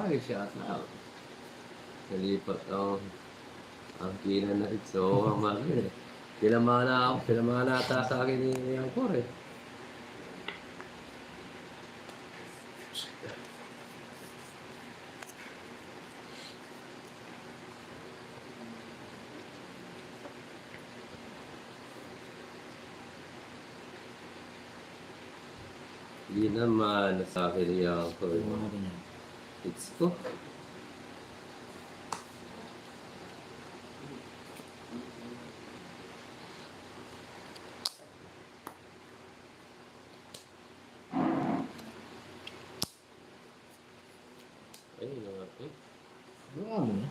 ay shot out. Nalipat ang kina na rin. So, ang mga pinamana ata sa akin ni Angkor eh. Hindi naman sa akin ni Angkor. It's ko. Ay, naman. Bravo, né?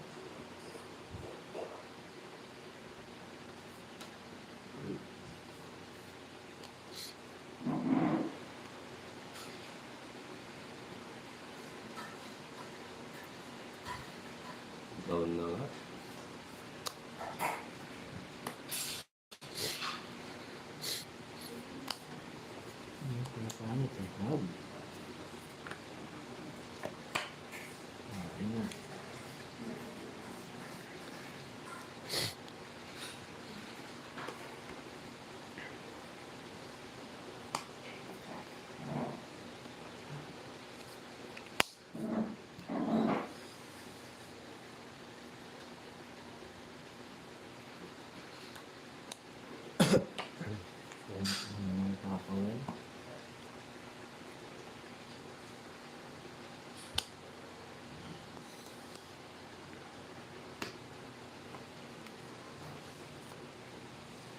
Down na nga. Pinapahanit eh. Wow. Tingnan.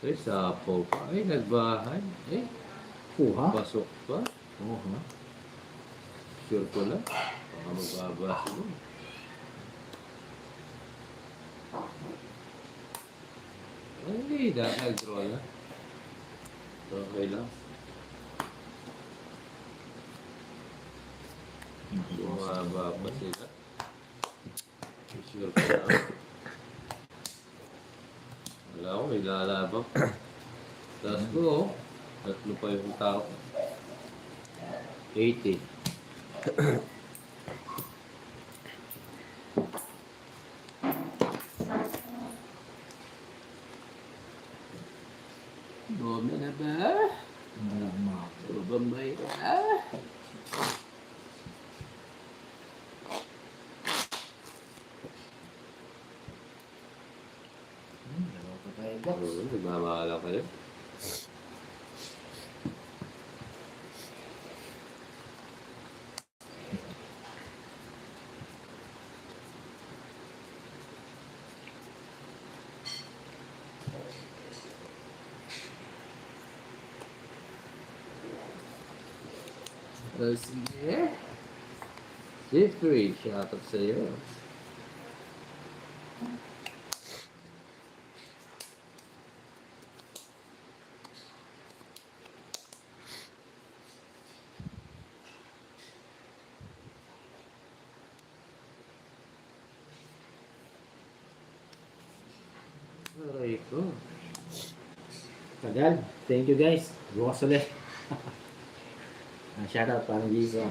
Ay, sapo pa. Ay, nagbahay. Ay, Kuha? pasok pa. Kuha? Sure ko na. Baka magbabasa mo. Ay, hindi. Dahil nag-draw na. Okay lang. Bumaba pa sila. Sure ko na. Wala ako, may lalabang. Tapos ko, tatlo pa yung tao. 80. Dome na ba? Wala mga. Bambay na. Dalawa pa tayo box. Nagmamahala kayo. Sige. Jeffrey, shout out sa'yo. Aray ko. Tagal. Thank you guys. Bukas ulit. Shout out parang Giso.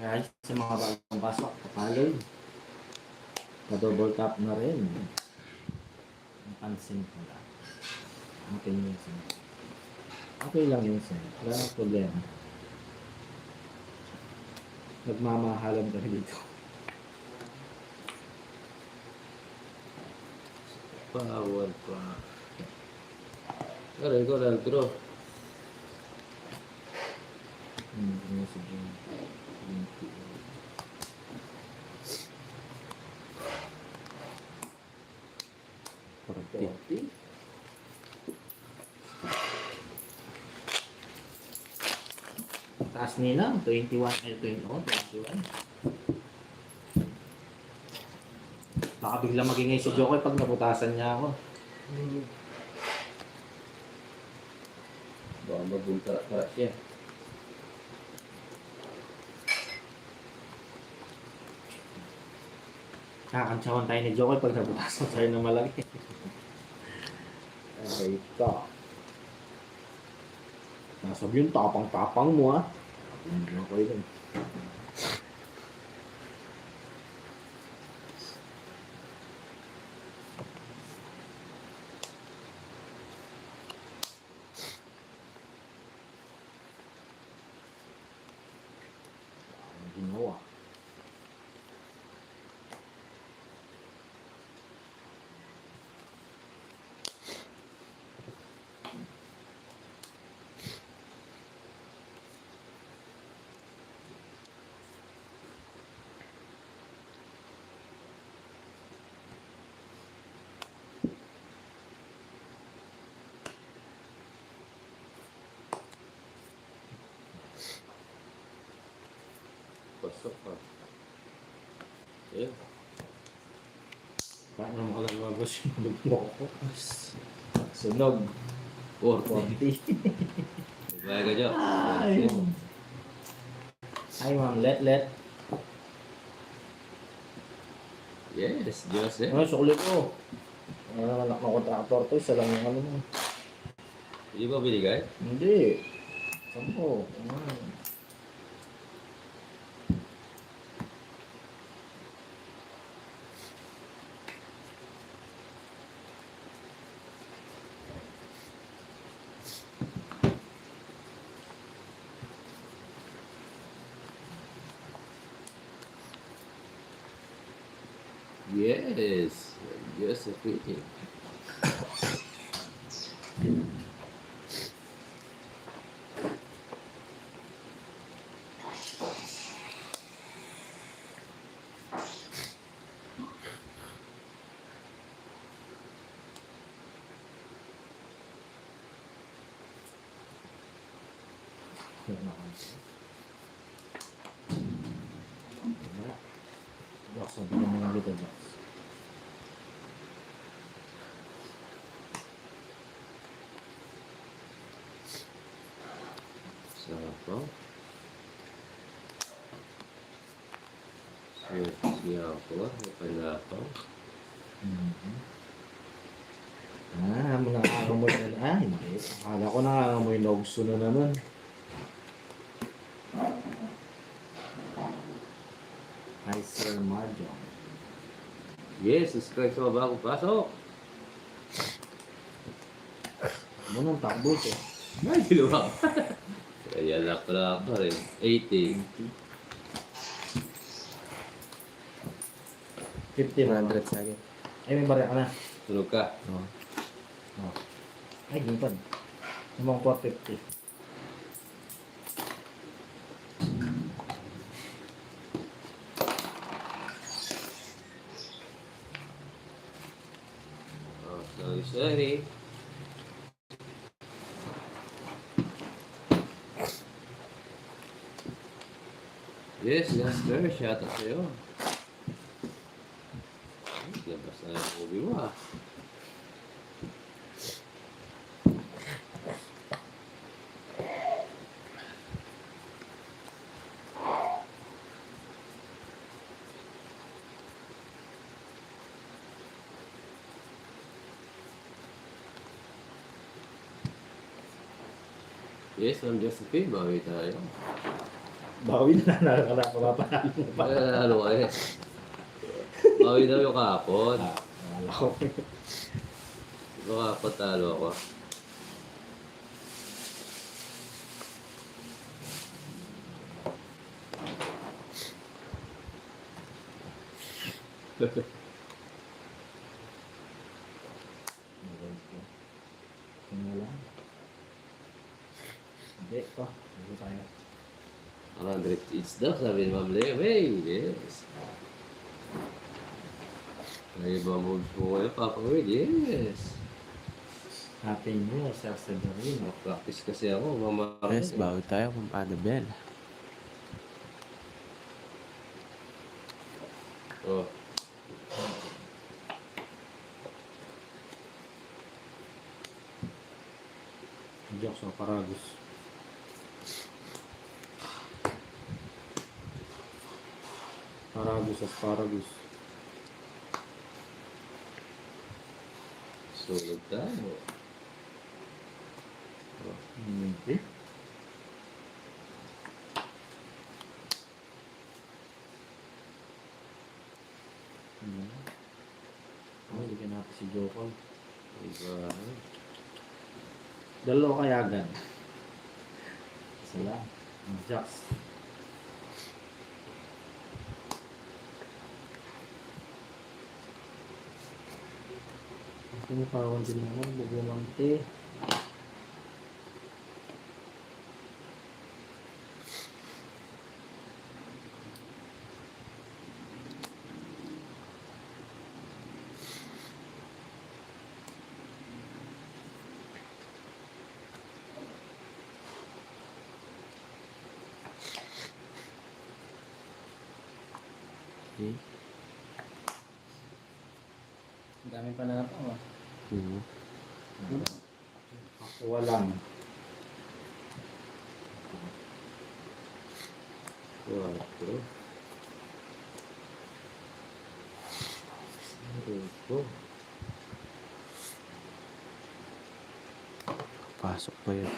Guys, sa mga bagong pasok, kapalod. Pa-double tap na rin. Ang pansin ko lang. Okay yun sin. Okay lang yun sin. Wala nang problema. Nagmamahalan ka dito. Bawal pa. Aray ko, nag-draw. Message yun. Taas nila, 21, 21. Baka biglang magingay si Jokoy pag naputasan niya ako. Baka mabultara siya. Nakakantsawan tayo ni Jokoy pag naputasan tayo ng malaki. Okay, ito. Nasabi yung tapang-tapang mo ah. Hindi ako yun. Ang ginawa. Pasok pa. Ayun. Paano mo alam mga boss yung lugmo ko? Sunog. 40. 40. Bye ka dyan. Ay ma'am, let. Yes, Joseph. Ano, sukulit ko. Anak ng kontraktor to, isa lang yung ano mo. Hindi ba binigay? Hindi. 10. Yes. Joseph Whitty. Box, sabi ko mga little box. Sapaw. Siya ako. Panapaw. Nakakamoy na. Hindi. Akala ko nakakamoy na ugso na naman. Hi, Sir Marjo. Yes, subscribe sa bagong pasok. Ano nang takbo ko? Ay, ginawa. Kaya lakra pa rin. 80. 50 100 sa akin. Ay, may barya ka na. Tulog ka. Oo. Oh. Ay, gipad. Namang 450. Oh, sorry. Yes, Lester. Shout out sa'yo. Ay, labas na yung movie mo ah. Yes, I'm Josephine. Bawi tayo. Bawi na nakapanalo pa. Ano eh. Bawi daw yung kahapon. Wala ko. Baka patalo ako. Wala. Hindi ko. Hindi tayo. 100 each daw, sabi ni Ma'am Leo. Hey, yes. May iba moves mo kayo, Papa Will. Yes. Happy New Year, Sir Severino. Practice kasi ako, Mama. Yes, bago tayo kung paano Bell. Oh. Jokes o Paragus. Paragus, asparagus. Sulog tayo. Hindi. Bigyan natin si Jokol. Iba. Dalawa kayagan. Isa lang. Ang Jocks. Pinipawan din naman. Bugumante. Okay. Ang dami pa na ako. Mhm. Ako lang. Quatro. Cinco. Pasok pa yun.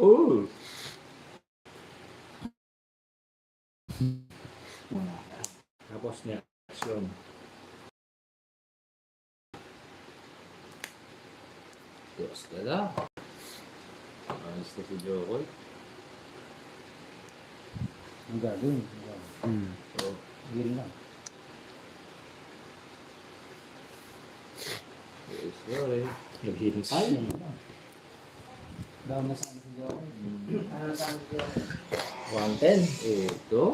Oh! Tapos next yun. Diyos na lang. Ayos na si Jokoy. Ang gagawin. Mm. Oh. Giring lang. Yes, sorry. Nag-hits. Ay, yan lang. Down na sa amin si Jokoy. Ano na sa amin si Jokoy? 110. Ito.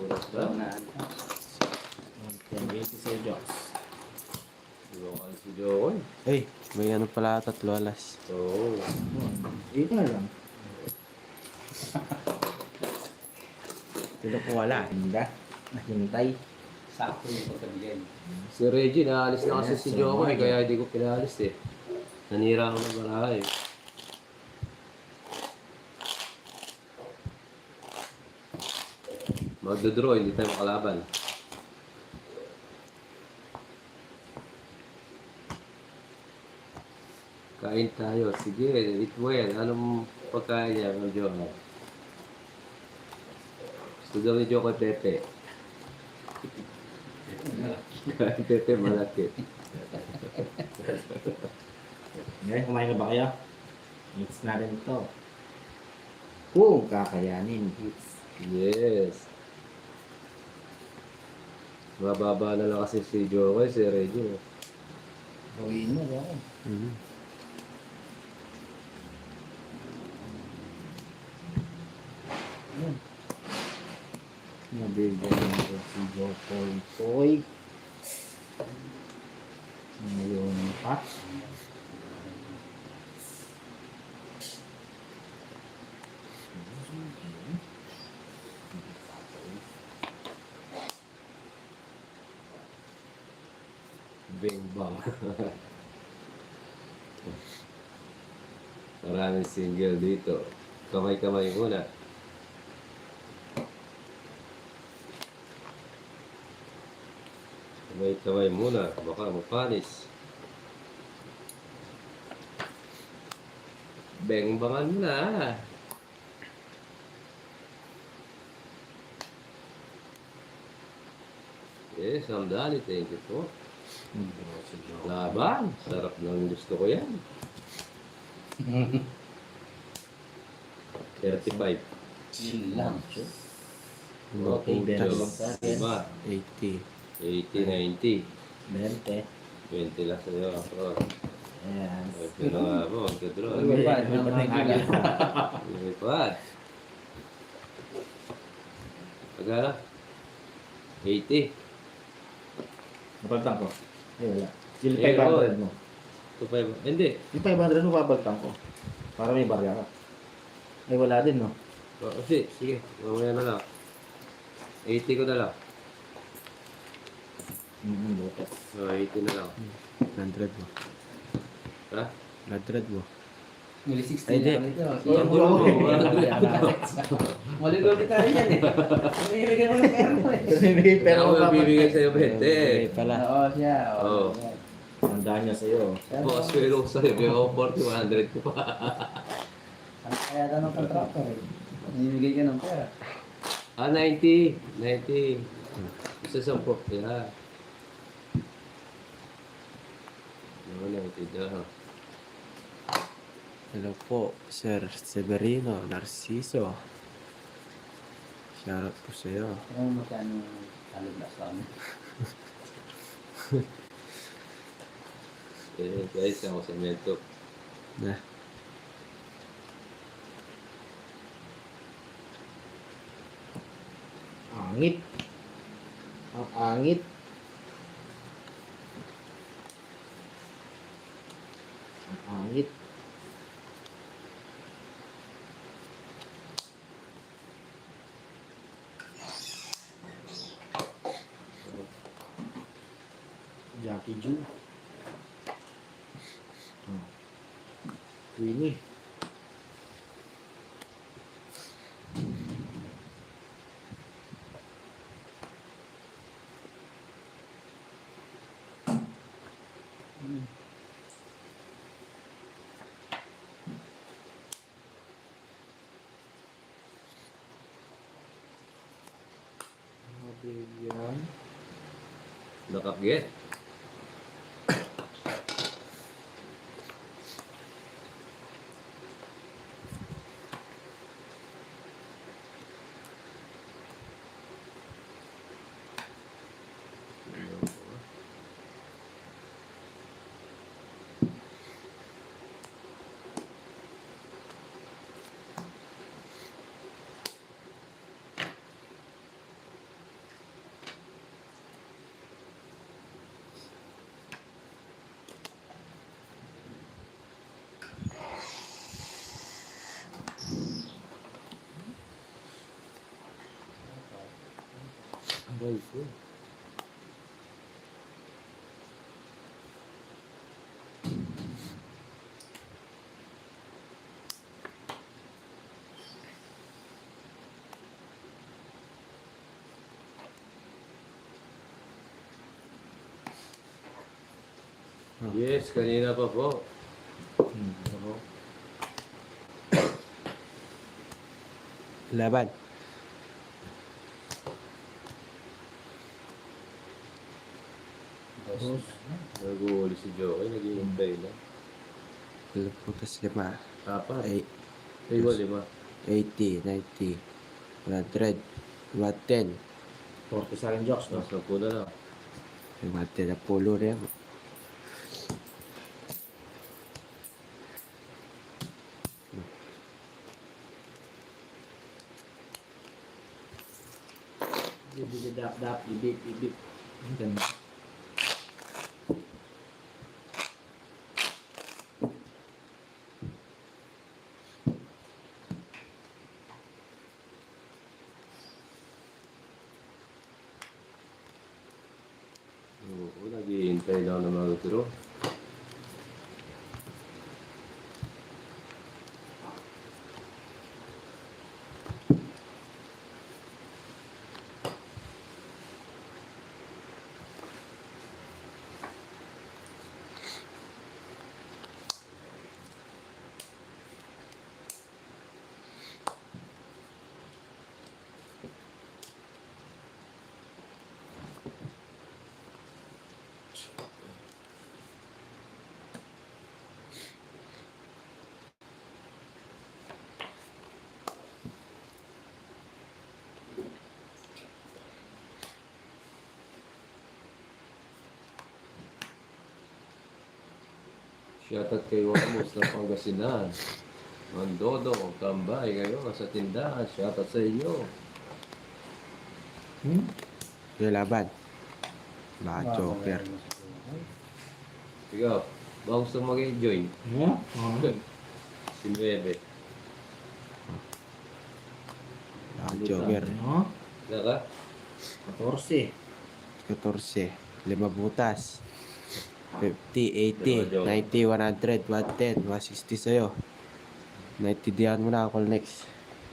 Oras na. Down na. 110. 80 sa Jocks. Iwakan si Jokoy. Ay, may ano pala, tatlo alas. Oo. Dito na lang. Pero kung wala, hindi. Nahintay. Sakto yung pagkabigay. Si Reggie, naalis na kasi si Jokoy, kaya hindi ko pinalis eh. Nanira ako ng barahay. Magdodraw, hindi tayo makalaban. Kain tayo. Sige, eat well. Anong pagkain niya ng Jokoy? Gusto daw ni Jokoy Pepe. Kain Pepe malaki. Ngayon, kumain na ba kayo? Hits na rin ito. Kung kakayanin, hits. Yes. Mababa na lang kasi si Jokoy, si Reggie. Gawin mo, Jokoy. Mhm. Yun. Nabigyan natin si Jokoy Toy. Ngayon pa. Bing bang. Maraming single dito. Kamay-kamay muna. Kamay-kamay muna. Baka mapanis. Beng-bangan na. Yes, Samdali. Thank you po. Si Jokoy. Laban. Sarap ng gusto ko yan. 35. Chill lang. Okay, Putas. lang sa akin. Diba? 80. 80, 90. 20. 20 lang sa'yo. Ako. Ayan. Ito na nga po. Magkadraw. May pa, may May pa. Lumipad. Pagkala? 80. Napalitan ko. Ay, wala. Yung Eh, 500 mo. 2.5. Hindi. Yung 500 mo, papalitan ko. Para may barya ka. Ay, wala din, no? Kasi, sige. Mamaya na lang. 80 ko na lang. Bukas. 80 na lang. 100 mo. Ha? 100 mo. Muli 60 Ay, di. na ito. Iyan mo lang mo. Mali-gol tayo yan eh. Mamimigay mo ng pera mo eh. Pero ako mabibigay sa'yo 20. Okay pala. Oo siya. Oo. Tandaan niya sa'yo. Bukas ko yung sa'yo. Kaya ako 40, 100 ko pa. Ang kaya daw ng contractor eh. Mamimigay ka ng pera. 90. 90. Isa 10. Yeah. Ano, 90 daw. Hello po, Sir Severino Narciso. Shoutout po sa'yo. Alam mo magkano alublas sa amin? Guys, ako sa mento. Na. Angit. Ang angit. Ang angit. Jackie Ju. Queenie. Mabigyan. Nakakget. Abay ko. Yes, kanina pa po. Ako. Laban. Tapos, Nag-uuli si Joey, nag-iintay na. Hello po, tas 5. Apat. Ay, Ay, wala ba? 80, 90, 100, 110. 40 sa akin jokes, no? Nasa po na lang. Ay, 110 na pulo rin. Dap, ibip, ibip. Ang ganda. Oo, nag-iintay lang na magturo. Shoutout kay Wamos ng Pangasinan. Mandodo, tambay ngayon sa tindahan. Shoutout sa inyo. Yung laban. Baka joker. Ikaw, baka gusto mag-enjoy. Ano? Si Bebe. Baka joker. Ano? Naka? 14. 14. 5 butas. 50, 80, 90, 100, 110, 160 sa'yo. 90 diyan mo na ako next.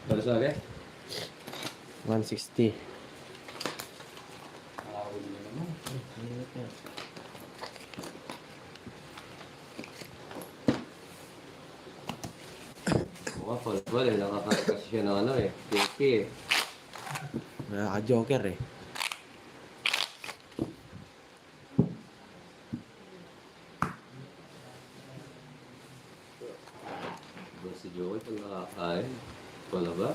Para sa akin? 160. Oo, Paul, nakakita kasi siya ng ano eh. Kiki eh. Nakaka-joker eh. Ba si Joey pag nakakain? Wala ba?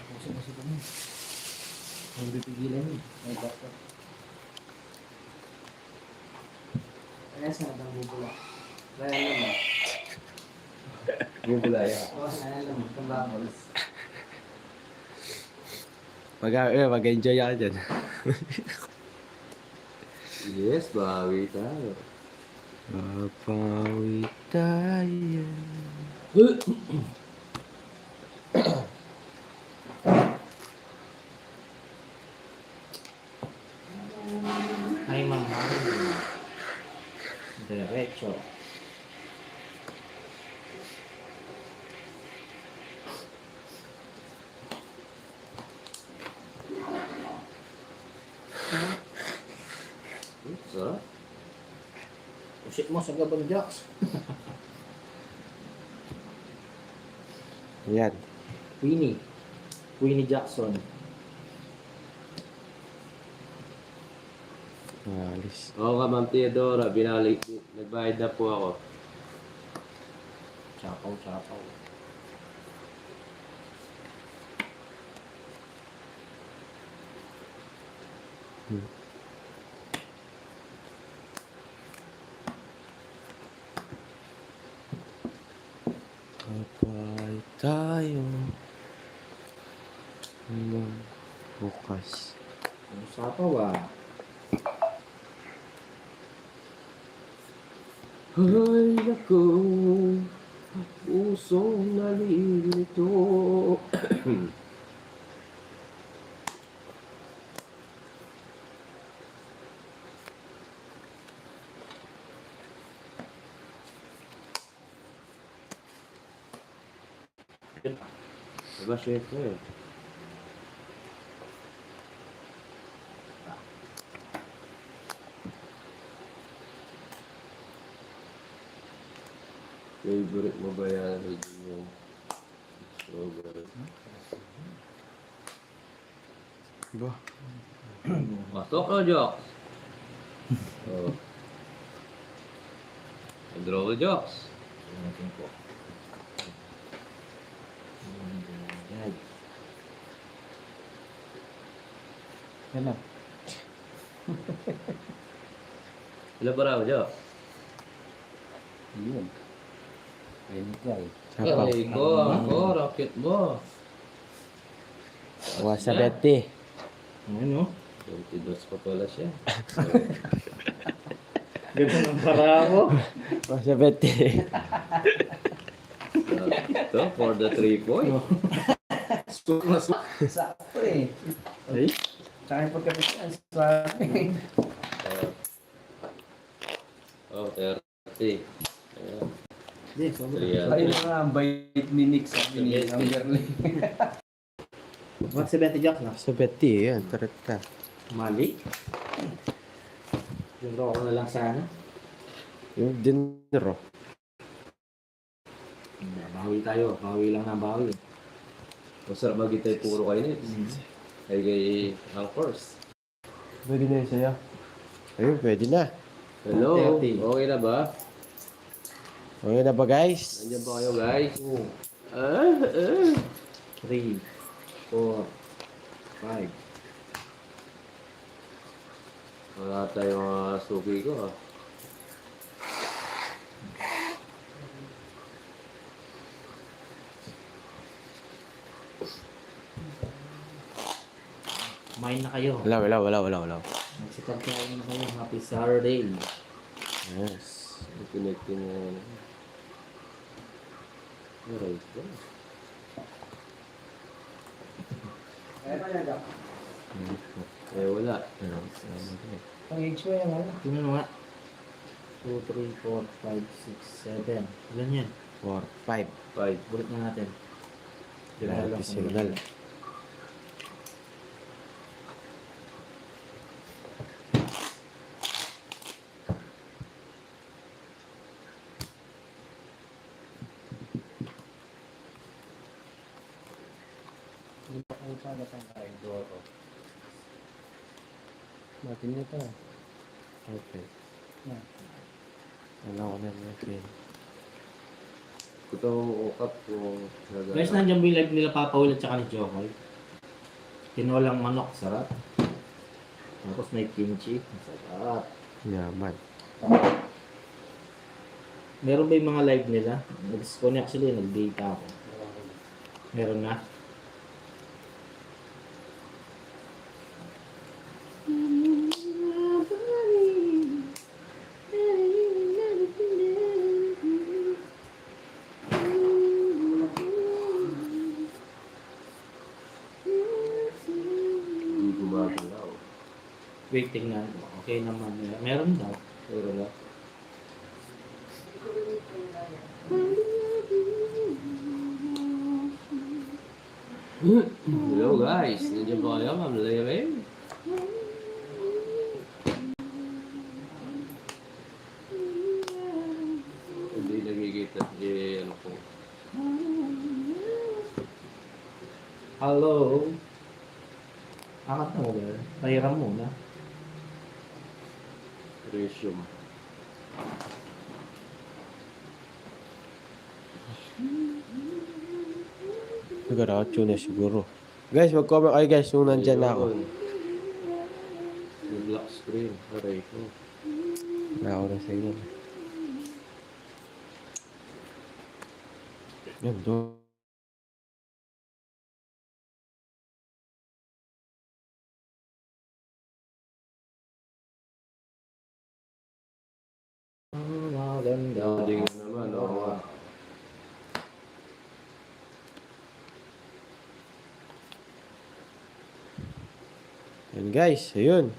Puso kami. Hindi pigilan yun. May bakit. Kaya sa nang bubula. Kaya naman. Yung bulaya. Oo, kaya naman. Kambangos. Mag-enjoy ako dyan. Yes, bawi tayo. Papawi tayo. Ay, mama. Diretso. Sarap. Usik mo sa gabang jocks. Yan. Queenie Jackson. Alis. Oo ka, Ma'am Theodora. Nagbayad na po ako. Chapaw. Kapay tayo. Hanggang bukas. Ang sapaw ah. Ay, naku. Pusong nalilito. Diba, syempre? Favorite mo ba yan? Yung strawberry. Ba? Pasok na, Jocks! Oh. Draw Jocks! Tingnan ko. Yan. Ano? Ilan pa raw, Jocks? Yun. Ayun ka eh. Sapaw. Ay, ako, rocket mo. Bukas sa 20. Ano? 22 pa pala siya. Ganda ng para ako. Bukas sa 20. Ito, for the 3 point. Sakto eh. Ay? Sa akin pagkapitan sa akin. Oh, 30. Ayan. Hindi, sobrang. Ayun nga, bait ni Nick sa akin ni Amberley. What's 70 jocks na? Sa 20, yan. Tarat ka. Mali. Yung rock na lang sana. Yung dinero. Bawi tayo. Bawi lang na bawi. Masarap mag-itay puro kayo nito. Ay kay Hankors. Pwede na yun sa'yo. Ayun, pwede na. Hello, 30. okay na ba? Okay na ba, guys? Nandiyan ba kayo, guys? 3, 4, 5. Wala tayong mga suki ko, ah. Kumain na kayo. Wala. Magsipagkain na kayo. Happy Saturday. Yes. Connecting na yan. Aray ko. Eh, wala. Ang age mo yan, ano? Tingnan mo nga. 2, 3, 4, 5, 6, 7. Ilan yan? 4, 5. 5. Bulit na natin. Happy single. Hindi pa kayo pa natang kain. Doro. Matin nito. Okay. Yan. Wala ko na natin. Kuto mong ukap kung Guys, nandiyan mo yung live nila Papa Will at saka ni Jokoy. Tinolang manok, sarap. Tapos may kimchi, sarap. Yaman. Meron ba yung mga live nila? Actually, nag-data ako. Meron na? hindi gumagalaw. Wait, tingnan. Okay naman. Meron daw. Pero na. Hello guys, nandiyan ba kayo, Ma'am Lere? Hindi nagigita, ano po. Hello? Angat mo ba? Pahiram muna. Resume. Nag-ratio na siguro. Guys, mag-comment kayo guys kung nandyan na ako. Ayun. May black screen. Aray ko. Wala ako na sa inyo. Yan, doon. Maganda. Loading na naman. Oh. Yan guys, ayun.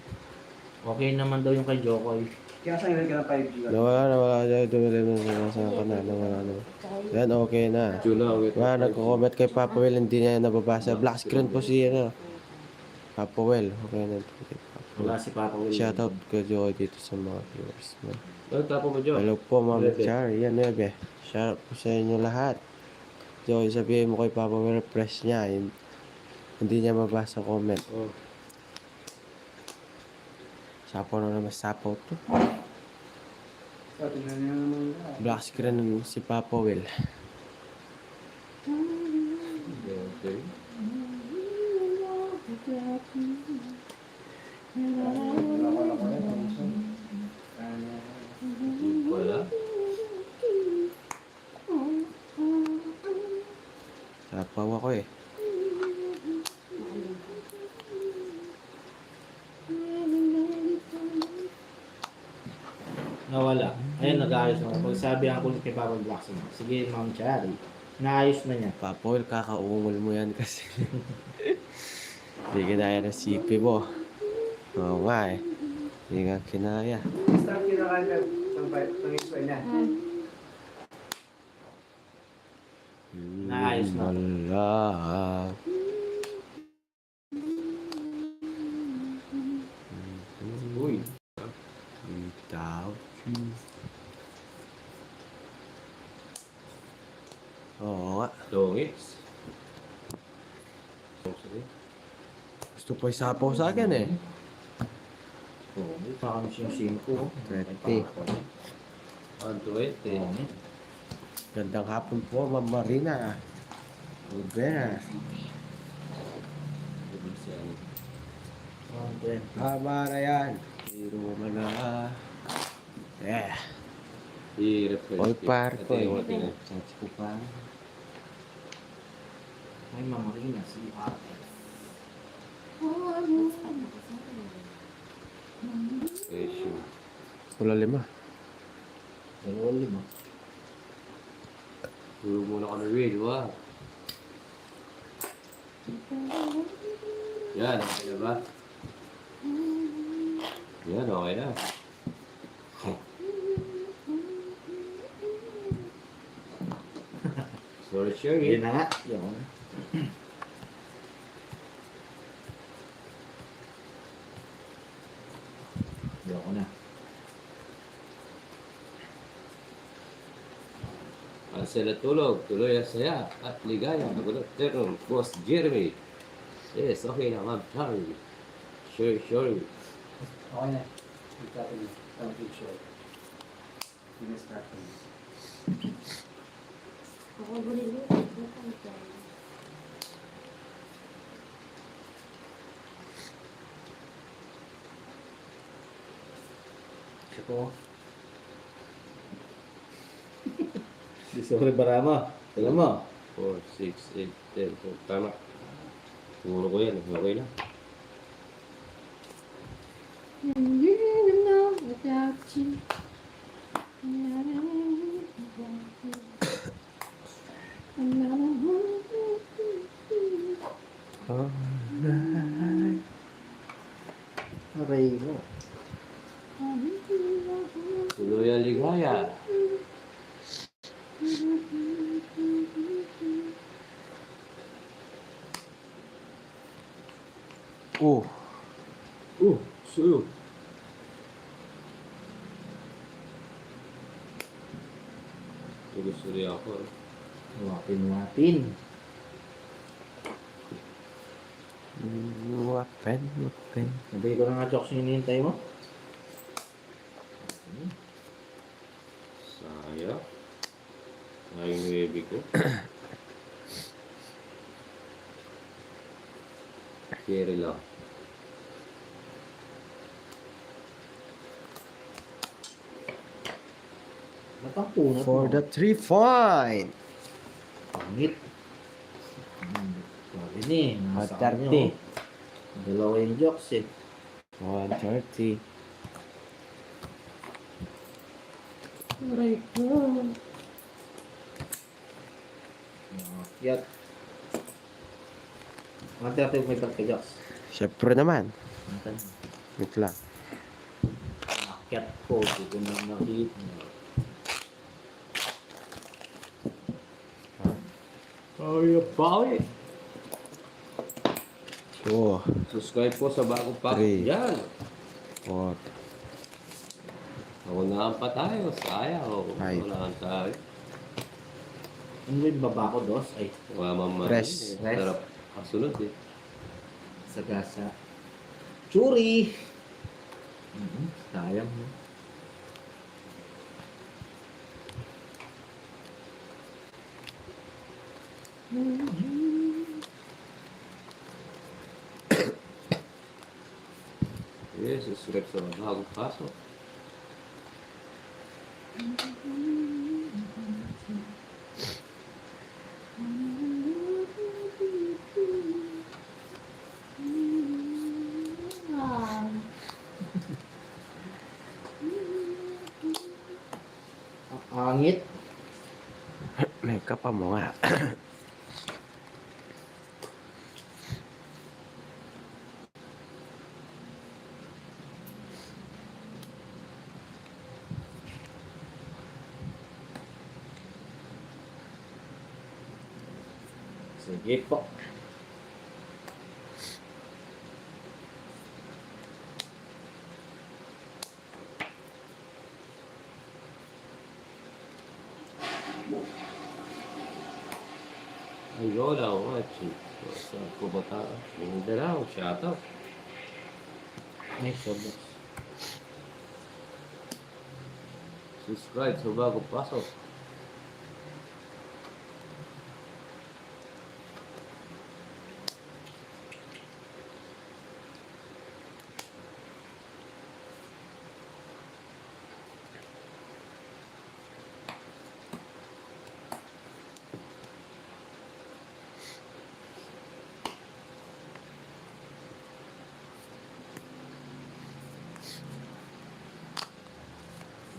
Okay naman daw yung kay Jokoy. Kaya saan ka ng 5G? Nawala. Sa kanal. Nawala. Yan, okay na. Juna, wait. Nagko-comment kay Papa Will, hindi niya nababasa. Black screen po si, Papa Will. Okay na. Wala si Papa Will. Shoutout ko Joy dito sa mga viewers. Ano tapo mo, John? Hello po, Ma'am Bebe. Char. Yan, Bebe. Shoutout po sa inyo lahat. Joy, sabihin mo kay Papa Will, press niya. Hindi niya mabasa comment. Oh. Sapo na naman sapo to. So, tingnan niyo naman. Black screen si Papa Will. Okay. Wala. Sapaw ako eh. Nawala. Ayun, nag-aayos na. Pag sabi ako kay Papa Blackson, sige, Ma'am Chari. Naayos na niya. Papa Will, kakaungol mo yan kasi. Hindi kinaya ng sipi mo. Oo nga eh. Hindi nga kinaya. Start kinakain ka ng explain niya. Naayos na. Wala. Uy. Without you. Oo nga. Dongits. Gusto po isapaw sa akin eh. Oo, baka yung 5. 20. 120. Gandang hapon po, Ma'am Marina. Rivera. Tama na yan. Hiro mo na. Yeah. I-refresh. Oy, par ko eh. Ito yung Charge ko pa. Ay, Ma'am Marina, si Ate. Issue. Wala 5. 2-5. Tulog muna kami, Will. Wow. Yan, okay na ba? Yan, okay na. Sorry, Yun Sherry. na nga. Yun. Yun na. Ang sila tulog, tuloy ang saya at ligaya. Nagulat terong, Boss Jeremy. Yes, okay na, ma'am. Sorry. Sure. Okay na. Ika ulit. Ang picture. Pinestart ko. Ako bulili. Ito ang tayo. Ito. Di sorry Barama. Alam mo. 4, 6, 8, 10. Tama. Puro ko yan. Okay na. Without you. Aray mo. Tuloy ang ligaya. Oh, Suyo. Gusto rin ako. Wapin. weapon. Nabili ko na nga chokes yung hinihintay mo. Sayang. Sayang yung baby ko. Carry lang. Natampunot For mo. the 3 fine. Pangit. Sabi ni, nasa 130. kanya. Dalawa yung jokes eh. 130. Aray ko. Yat. 130 may pagka-jokes. Siyempre naman. Akyat Wait lang. ko, hindi ko na nakita. Bawi. Oh, Subscribe po sa bagong pack. Three. Yan. 4. Naunahan pa tayo. Sayang. Five. Naunahan tayo. Ano yung baba ko, dos? Ay, Wala mamahal. Press. Sarap kasunod eh. sagasa. Churi! Sayang mo. Yes, subscribe sa bagong pasok. Angit. May kapa mo nga. Sige po. Ay, Lola, watching. Sa Kubata. Mindanao, shout out. Ay, sobos. Subscribe sa bagong pasok.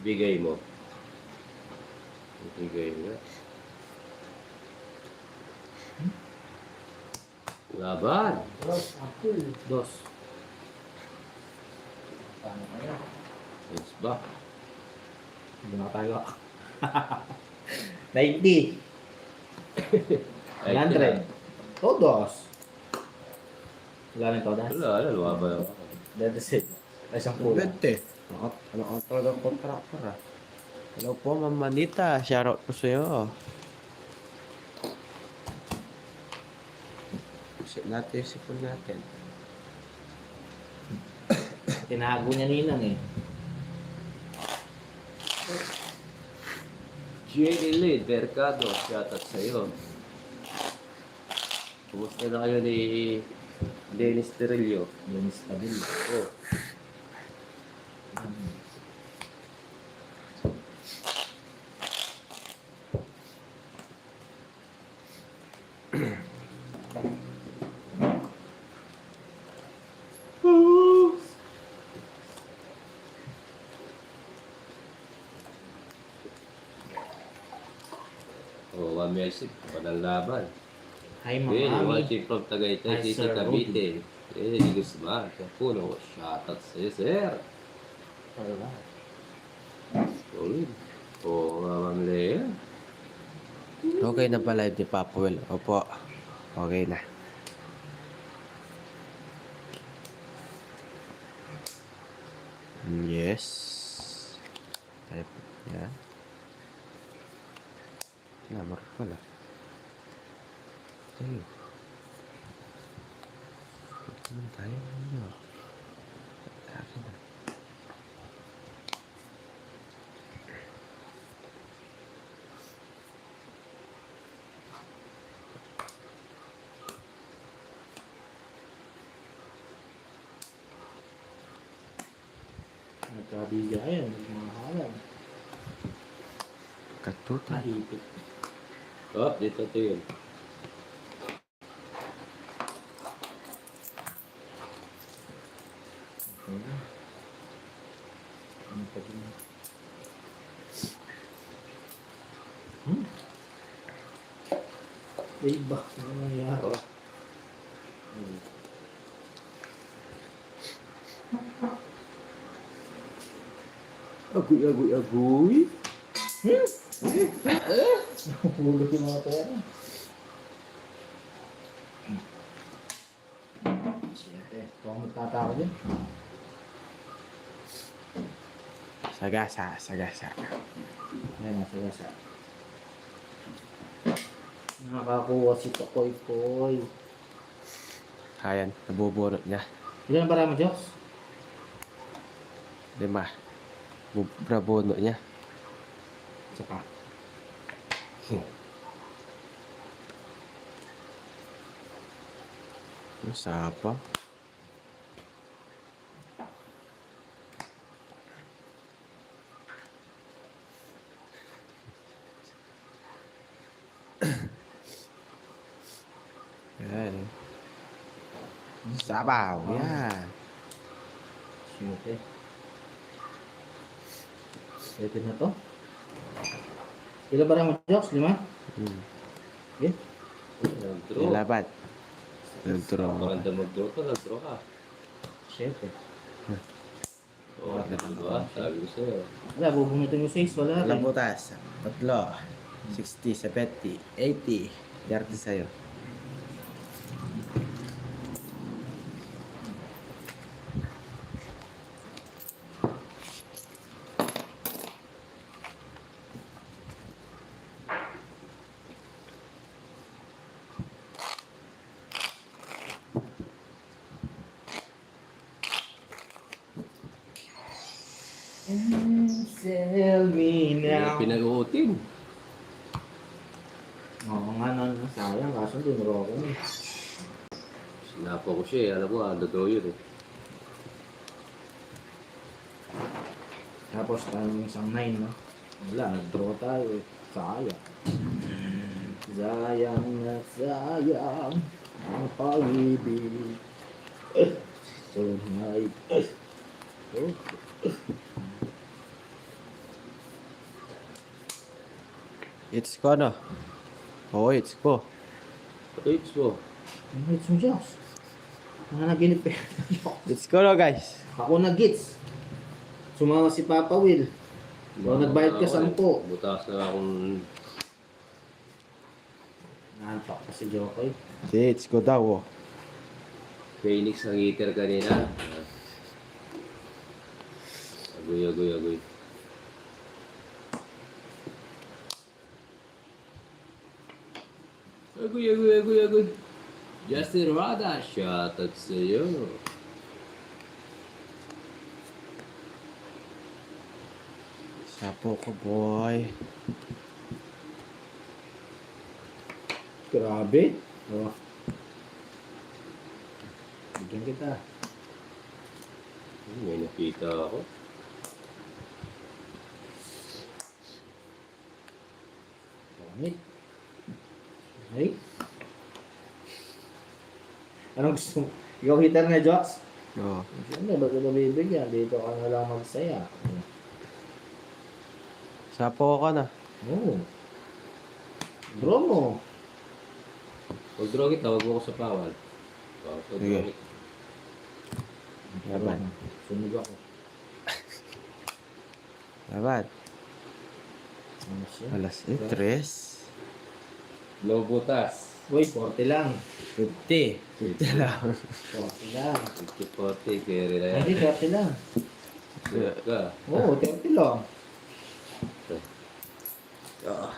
Bigay mo. Bigay nga. Laban. Cross, apple. Dos. Paano kaya? Yes ba? Hindi na tayo. 90. 100. Todos. Wala na todas. Wala, lumaban ako. That's it. Ay, isang kulang. Bete. Ano ang talagang contractor ah. Hello po, Ma'am Manita. Shoutout po sa'yo. Isip natin yung sipon natin. Tinago niya ninang eh. Jenny Lynn, Mercado, shoutout sa'yo. Kumusta na kayo ni Dennis Terillo? Yung stabil. Oh, oh, Messi, walang laban. Hi, Okay, Mami. watching from Tagaytay, Hi, City, Sir Cavite. Eh, Guzman, Kapuno, shoutout sa'yo, sir. Alright. Solid. Oo, Ma'am Lea. Okay na pala ni Papa Will. Opo. Okay na. Yes. Type. Yan. Lamar pala. Tayo. Naman tayo. Ano? Akin na. Nagkabigayan. Mga halang. Katuta. Nahipit. Oh, dito to yun. Okay. Ano pa din? Iba. Ano nangyari? Oh. Agoy, agoy, agoy. Hulog yung mga pera. Siyempre. Kung magtatako din. Sagasa. Sagasa. Ayan, nasa gasa. Nakakuha si Tokoy Koy. Ayan. Nabubunot niya. Ilan ba mo, Diyos? 5. Brabunot niya. Isa pa. Ang sapa. Yan. Sabaw. Yan. Siyempre. Pwede na to. Ilan ba mo, Diyos? 5? Hmm. Okay. Nag-draw. Nilabat. Nagturo. Maganda mag-draw ka, nag-draw ka. Siyempre. Oo, diba? Sabi ko sa'yo. Wala, bubunutin yung 6. Wala Ilang rin. butas? 3. 60, 70, 80. 30 sa'yo. Sell me now. Pinag-uutin. Oo nga, sayang. Kaso dinuro ako. Sinapo ko siya eh. Alam mo, nag-draw yun eh. Tapos tayong isang 9, no? Wala, nag-draw tayo. Sayang. Sayang na sayang ang pag-ibig. Tonight. Oh. It's ko, no? Oo, it's ko. Ito mo. Ano hits mo, Jox? Nanaginip pa yan. It's ko, no, guys? Ako nag-gits. Sumama si Papa Will. O, nagbayad ka 10. Butas na akong... Nahantak pa si Jokoy. Hindi, it's ko daw, oh. Phoenix ang heater kanina. Agoy, agoy, agoy. Agoy, agoy, agoy, agoy. Justin Rada, shoutout sa'yo. Sapo ko, boy. Grabe. O. Bigyan kita. May nakita ako. Pangit. Ay. Anong gusto mo? Ikaw hitter na, Jox? Oo. Siyempre, ba't ito bibigyan? Dito ka na lang magsaya. Sapo ko na. Oo. Draw mo. Pag draw kita, wag mo ko sa pawal. Sige. Laban. Sunog ako. Laban. Ano siya? Alas 3. Low butas. Uy, 40 lang. 50. 50 lang. 40 lang. 50-40, kaya rin na Hindi, yan. 30 lang. Look ka. Oo, 30 lang. Ah.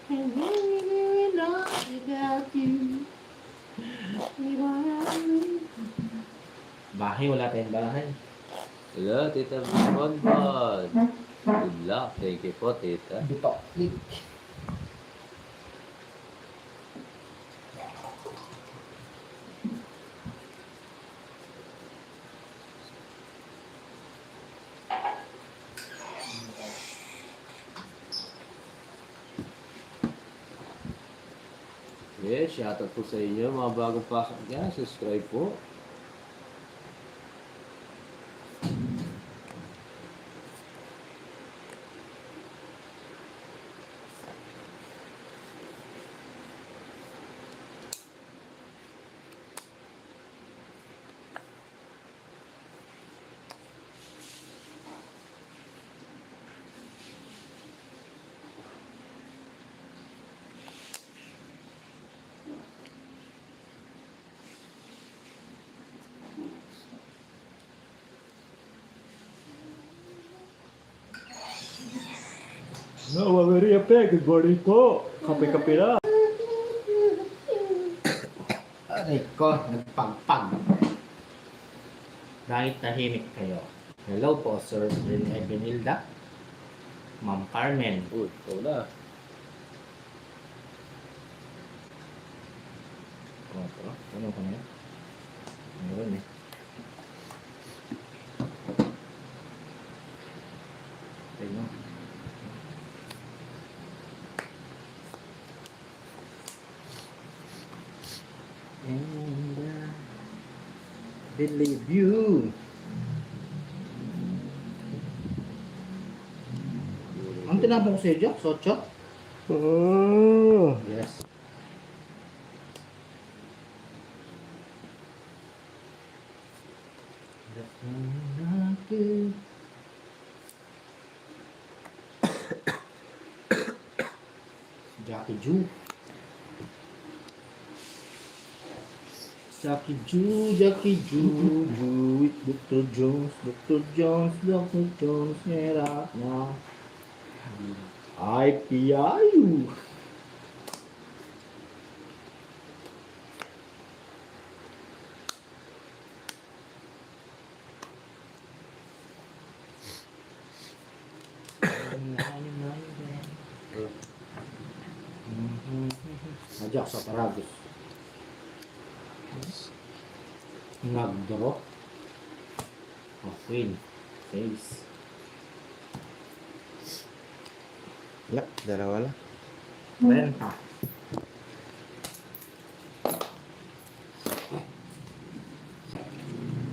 And really, really not without you. Bahay, wala tayong bahay. Hello, Tita Bonbon. Good luck. Thank you po, Tita. Butok. Yes, shoutout po sa inyo. Mga bagong pasok dyan, subscribe po. No, Maria Pe, good morning po. Kape-kape na. Aray ko, nagpagpag. Dahil tahimik kayo. Hello po, Sir Benilda. Ma'am Carmen. Uy, ikaw na. Ano ko na yun? Meron eh. Ayun. And believe you. Ang tinapon ko sa'yo, Jack? Socho? Oh. Yes. Jackie Ju. Jackie Ju, Jackie Ju, Ju with Dr. Jones, Dr. Jones, Dr. Jones, nera na. Ay, piyayu. Ajak sa Paragos. Nagdro. Okay. Face. Wala, dalawa lang. Renta.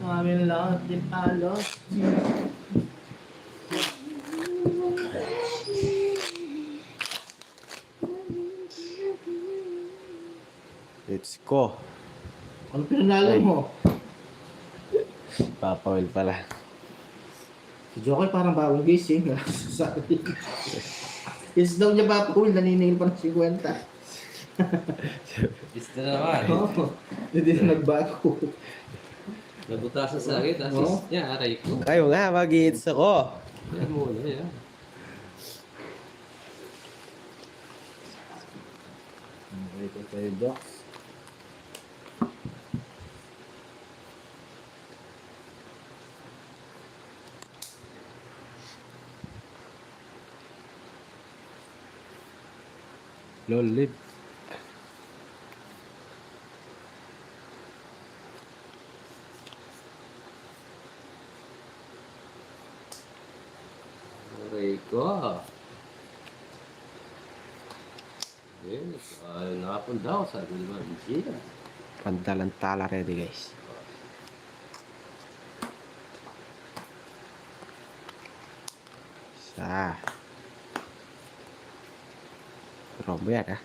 Amin lahat din palos. Let's go. Ano pinanalo Ay. mo? Papawil pala. Si Joker parang bagong gising. Sabi. Yes daw niya papawil, naniningil pa ng 50. Gusto na naman. Oo. Hindi na nagbago. Nabutasan sa akin. Oo. Assist niya. Aray ko. Kayo nga, mag-hits ako. Yan muna. Yan. Okay ko kayo, Jox. Lolib. Aray ko. Yes. Ayaw nakapun daw. Sabi naman. Hindi. Pantalantala ready guys. Sa. Rombo yan ah.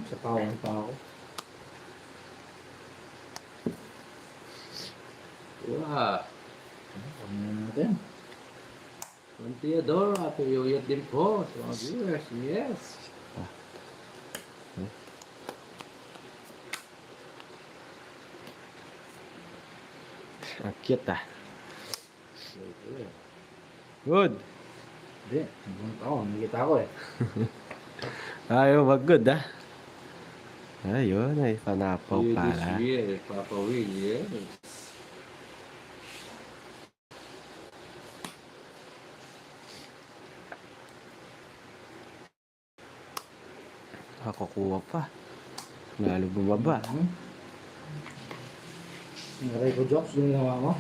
Sa pawang pa ako. Wow. Ano na natin? Theodore, tuyuyot din po sa mga viewers. Yes. Ang cute ah. Good. Hindi. Nagpunta ako. Nakikita ko eh. Ayaw mag-good ah. Ayun, ay panapaw You pala. this year, Papa Will, yes. Nakakuha pa. Lalo bumaba. Yung aray ko, Jox, yung ginawa mo.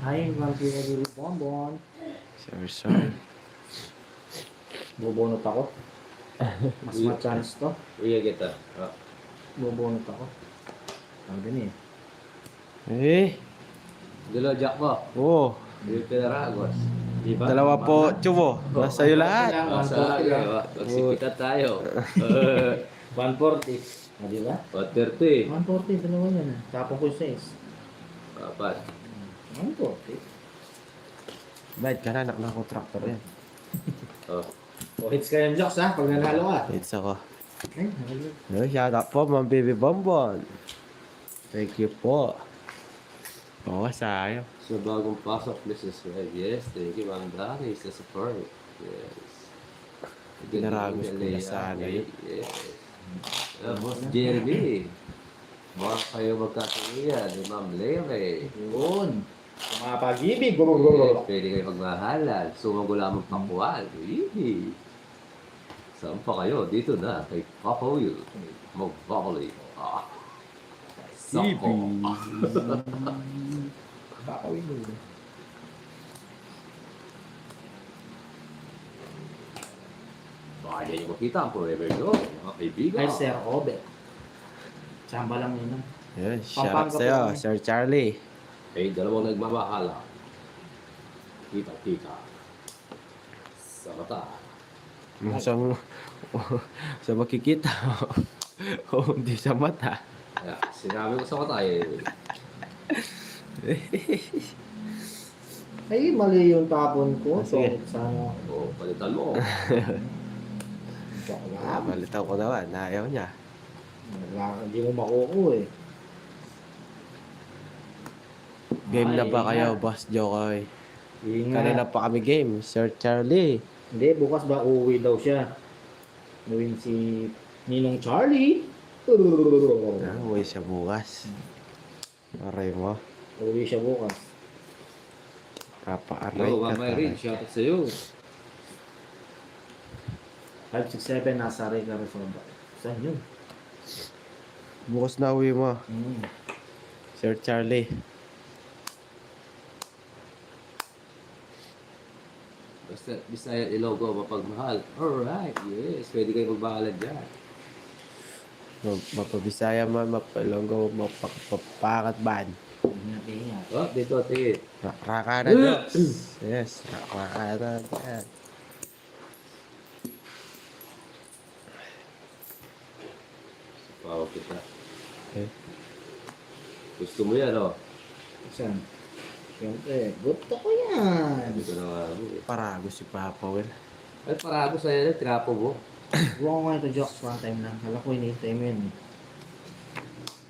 Ay, vampire really bonbon. Sorry. Bubunot ako. Mas ma-chance to. Iya kita. Ah. Bubunot ako. Ang din eh. Eh, Dilo, Jack mo. oh. Dilo Pinaragos. Diba? Dalawa po, Chubo. Nasa iyo lahat. Sa akin, magsipikat tayo. 140. Ah, di ba? 130. 140, dalawa yan. Tapos ko 6. Apat. 140. Bayad ka na, anak ng tractor yan. Oh. O, hits ka yung Jox ha, pag nanalo ka. It's ako. Ay, nakalo. No, shout out po, Ma'am Baby Bonbon. Thank you po. Oo, sayang. Sa bagong pasok, Mrs. Red. Yes, thank you, Ma'am Dani, sa support. Yes. Pinaragos ko na sana yun. Yes. Boss Jeremy. Baka kayo magkatuloyan ni Ma'am Lere. Yun. Sa mga pag-ibig. Yes, pwede kayo magmahalan. Sumago lamang pakuan. Hihi. Saan pa kayo? Dito na kay Papa Will. Mag-volley. Ah. Sako. Kakawin mo. Baka hindi nyo makita ang forever yun, mga kaibigan. Ay, Sir Obe. Samba lang yun. Yun, shout out Pampanga sa'yo, po. Sir Charlie. Ay, dalawang nagmamahala. Kita-kita. Sa mata. Sa makikita. O hindi sa mata. Kaya, sinabi ko sa mata eh. Ay, mali yung tapon ko. So, Sige. sana. O, palitan mo. Balitaw ko naman, ayaw niya. Hindi mo makuko eh. Game na Ay, ba kayo, ingat. Boss Jokoy? Ingat. Kanina pa kami game, Sir Charlie. Hindi, bukas ba uuwi daw siya? Uwi si Ninong Charlie. Uwi siya bukas. Aray mo. Uuwi siya bukas. Papa-aray Yo, ka mamay rin. talaga. Shout out sa'yo. 567 nasa Rega Rizal. Saan yun? Bukas na uwi mo, Hmm. Sir Charlie. Basta Bisaya Ilonggo, mapagmahal. Alright, yes. Pwede kayo magbahalan dyan. Mapabisaya man, mapalonggo, mapapakat ban. Ingat, ingat. Oh, dito, tingin. Raka na, Diyos. Yes, raka na dyan. Wow, kita. Eh. Gusto mo yan, oh. Saan? Siyempre, gusto ko yan. Sabi ko na nga mo, eh. Parago si Papa Will. Ay, parago sa'yo na, tinapo mo. Buwan ko nga ito, Jocks, one time lang. Kala ko hinihintay mo yun.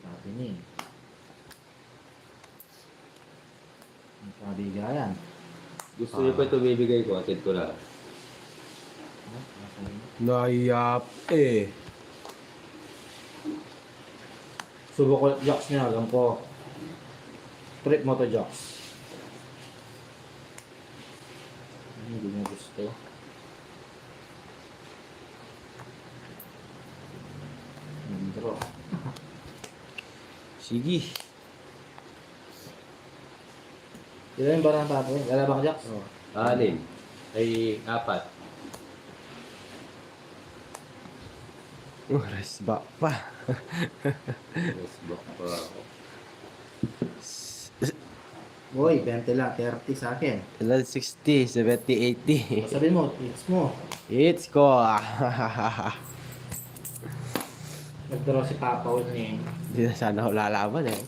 Sabi niya eh. Ang kabigayan. Gusto niyo pa ito bibigay ko, atid ko na. Nayap eh. Subo ko, Jocks niya, alam ko. Trip mo to, Jocks. Hindi mo gusto. Draw. Sige. Ilan yung barang tapo? Wala ba ka, Jocks? Oh. 6. Ay, 4. Oras ba pa? Mas bak pa ako. Boy, 20 lang, 30 sa akin. Ilan 60, 70, 80. Sabihin mo, hits mo. It's ko. Nagdraw si Papa Will niya. Hindi na sana ako lalaban eh.